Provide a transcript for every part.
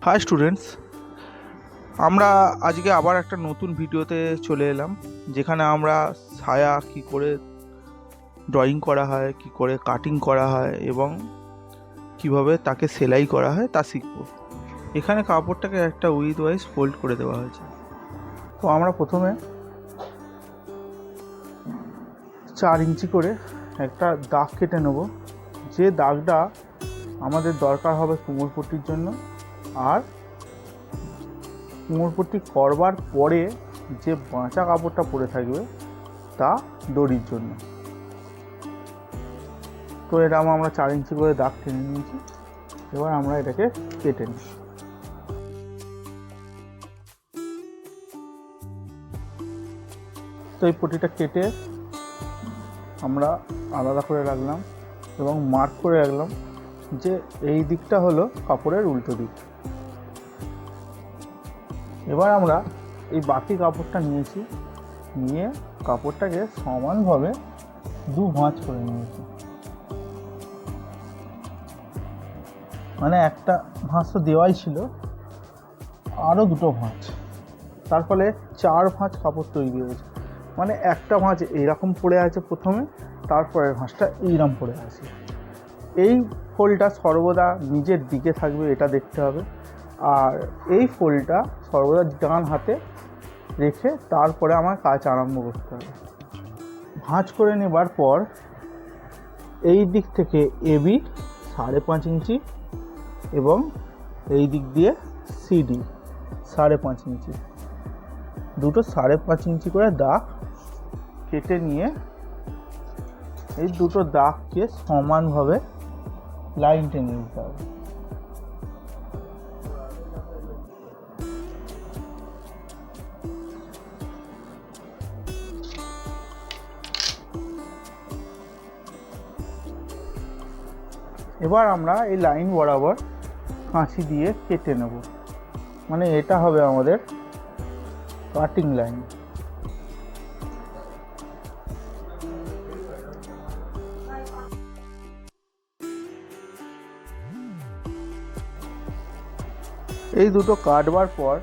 High students, আমরা আজকে আবার একটা নতুন ভিডিওতে চলে এলাম, যেখানে আমরা ছায়া কি করে ড্রয়িং করা হয়, কি করে কাটিং করা হয় এবং কিভাবে তাকে সেলাই করা হয় তা শিখব। এখানে কাপড়টাকে একটা উইথ ওয়াইজ ফোল্ড করে দেওয়া হয়েছে। তো আমরা প্রথমে 4 ইঞ্চি করে একটা দাগ কেটে নেব, যে দাগটা আমাদের দরকার হবে কোমরপট্টির জন্য, আর কোমরপট্টি করবার পরে যে বাঁচা কাপড়টা পরে থাকবে তা দড়ির জন্য। তো এটা আমরা 4 ইঞ্চি করে দাগ টেনে নিয়েছি। এবার আমরা এটাকে কেটে নিই। তো এই পট্টিটা কেটে আমরা আলাদা করে রাখলাম এবং মার্ক করে রাখলাম যে এই দিকটা হলো কাপড়ের উল্টো দিক। এবার আমরা এই বাকি কাপড়টা নিয়েছি, নিয়ে কাপড়টাকে সমানভাবে 2 ভাঁজ করে নিয়েছি। মানে একটা ভাঁজ তো দেওয়াই ছিল, আরও 2টো ভাঁজ, তার ফলে 4 ভাঁজ কাপড় তৈরি হয়েছে। মানে একটা ভাঁজ এইরকম পড়ে আছে প্রথমে, তারপরের ভাঁজটা এইরকম পড়ে আছে। এই ফোল্ডটা সর্বদা নিজের দিকে থাকবে, এটা দেখতে হবে। আর এই ফোল্ডটা সর্বদা ডান হাতে রেখে তারপরে আমার কাজ আরম্ভ করতে হবে। ভাঁজ করে নেবার পর এই দিক থেকে এবি 5.5 ইঞ্চি এবং এই দিক দিয়ে সিডি 5.5 ইঞ্চি, দুটো 5.5 ইঞ্চি করে দাগ কেটে নিয়ে এই দুটো দাগকে সমানভাবে লাইন টেনে দিতে হবে। এবার আমরা এই লাইন বরাবর কাঁচি দিয়ে কেটে নেব, মানে এটা হবে আমাদের কাটিং লাইন। এই দুটো কাটবার পর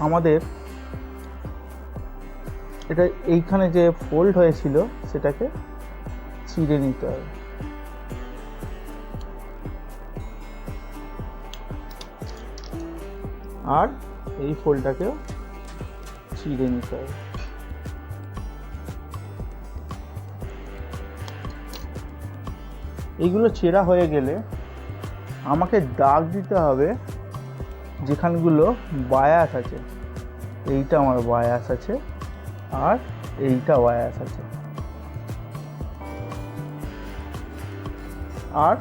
আমাদের এটা এইখানে যে ফোল্ড হয়েছিল সেটাকে চিড়ে নিতে হবে। আর এই ফোল্ডটাকেও চিড়ে নিতে হবে। এইগুলো চেরা হয়ে গেলে আমাকে দাগ দিতে হবে যেখানগুলো বায়াস আছে। এইটা আমার বায়াস আছে আর এইটা বায়াস আছে, আর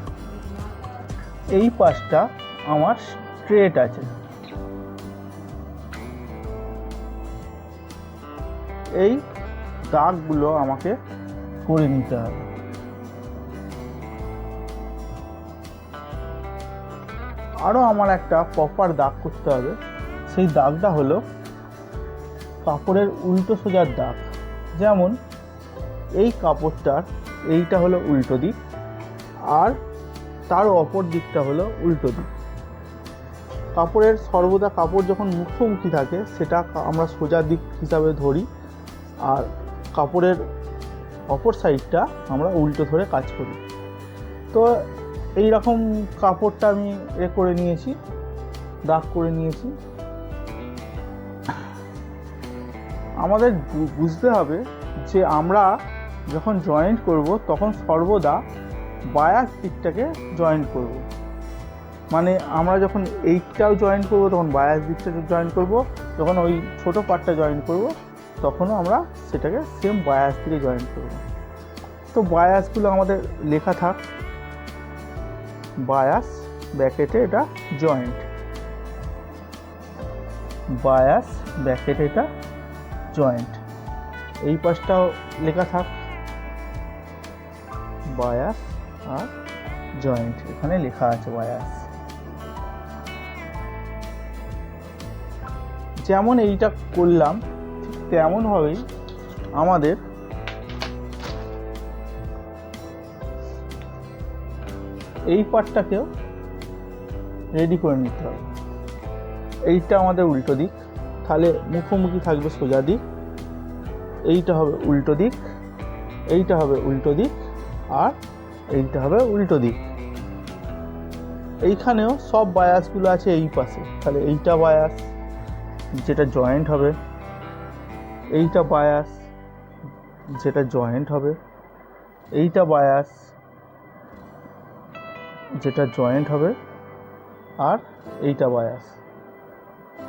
এই পাশটা আমার স্ট্রেট আছে। এই দাগগুলো আমাকে করে নিতে হবে। আরও আমার একটা প্রপার দাগ করতে হবে। সেই দাগটা হলো কাপড়ের উল্টো সোজার দাগ। যেমন এই কাপড়টার এইটা হলো উল্টো দিক, আর তার অপর দিকটা হলো উল্টো দিক। কাপড়ের সর্বদা কাপড় যখন মুখোমুখি থাকে সেটা আমরা সোজা দিক হিসাবে ধরি, আর কাপড়ের অপর সাইডটা আমরা উল্টো ধরে কাজ করি। তো এই রকম কাপড়টা আমি করে নিয়েছি, দাগ করে নিয়েছি। আমাদের বুঝতে হবে যে আমরা যখন জয়েন্ট করব তখন সর্বদা বায়াস দিকটাকে জয়েন্ট করব। মানে আমরা যখন এইটাও জয়েন্ট করব তখন বায়াস দিকটাকে জয়েন্ট করব, যখন ওই ছোটো পার্টটা জয়েন্ট করব তখনও আমরা সেটাকে সেম বায়াস দিকে জয়েন্ট করব। তো বায়াসগুলো আমাদের লেখা থাক, বায়াস ব্র্যাকেটে এটা জয়েন্ট, বায়াস ব্র্যাকেটে এটা জয়েন্ট। এই পাশটাও লেখা থাক বায়াস আর জয়েন্ট, এখানে লেখা আছে বায়াস। যেমন এইটা করলাম ঠিক তেমনভাবেই আমাদের এই পার্টটাকেও রেডি করে নিতে হবে। এইটা আমাদের উল্টো দিক, তাহলে মুখোমুখি থাকবে সোজা দিক, এইটা হবে উল্টো দিক, এইটা হবে উল্টো দিক, আর এইটা হবে উল্টো দিক। এইখানেও সব বায়াসগুলো আছে এই পাশে, তাহলে এইটা বায়াস যেটা জয়েন্ট হবে, এইটা বায়াস যেটা জয়েন্ট হবে, এইটা বায়াস যেটা জয়েন্ট হবে, আর এইটা বায়াস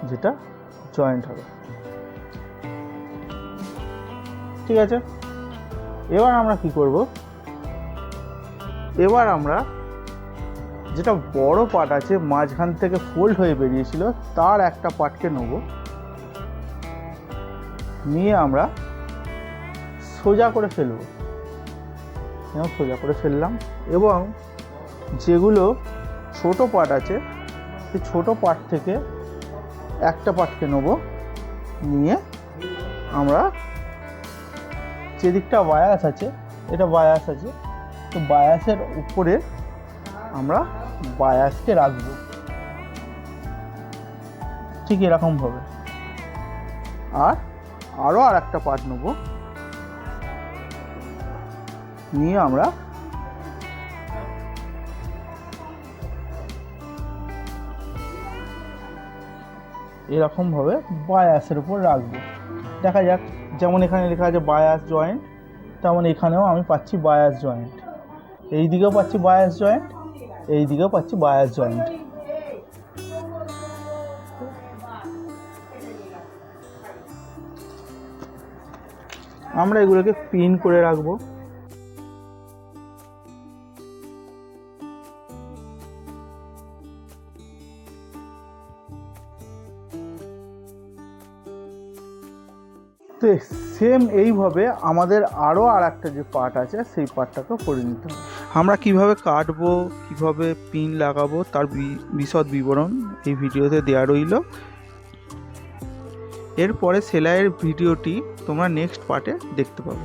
যেটা জয়েন্ট হবে। ঠিক আছে, এবার আমরা কি করব, এবার আমরা যেটা বড় পার্ট আছে মাঝখান থেকে ফোল্ড হয়ে বেরিয়েছিল তার একটা পার্টকে নেব, নিয়ে আমরা সোজা করে ফেলব। সোজা করে ফেললাম, এবং যেগুলো ছোট পার্ট আছে সেই ছোট পার্ট থেকে একটা পার্টকে নেব, নিয়ে আমরা যেদিকটা বায়াস আছে, এটা বায়াস আছে, তো বায়াসের উপরে আমরা বায়াসকে রাখবো ঠিক এরকমভাবে। আরও আর একটা পার্ট নেব, নিয়ে আমরা এরকমভাবে বায়াসের উপর রাখবো। দেখা যাক, যেমন এখানে লেখা আছে বায়াস জয়েন্ট, তেমন এখানেও আমি পাচ্ছি বায়াস জয়েন্ট, এই দিকেও পাচ্ছি বায়াস জয়েন্ট, এই দিকেও পাচ্ছি বায়াস জয়েন্ট। আমরা এগুলোকে পিন করে রাখবো। তো সেম এইভাবে আমাদের আরও আর একটা যে পার্ট আছে সেই পার্টটাকেও করে নিতে হবে। আমরা কিভাবে কাটবো, কিভাবে পিন লাগাবো তার বিশদ বিবরণ এই ভিডিওতে দেওয়া রইল। এরপরে সেলাইয়ের ভিডিওটি তোমরা নেক্সট পার্টে দেখতে পাবে।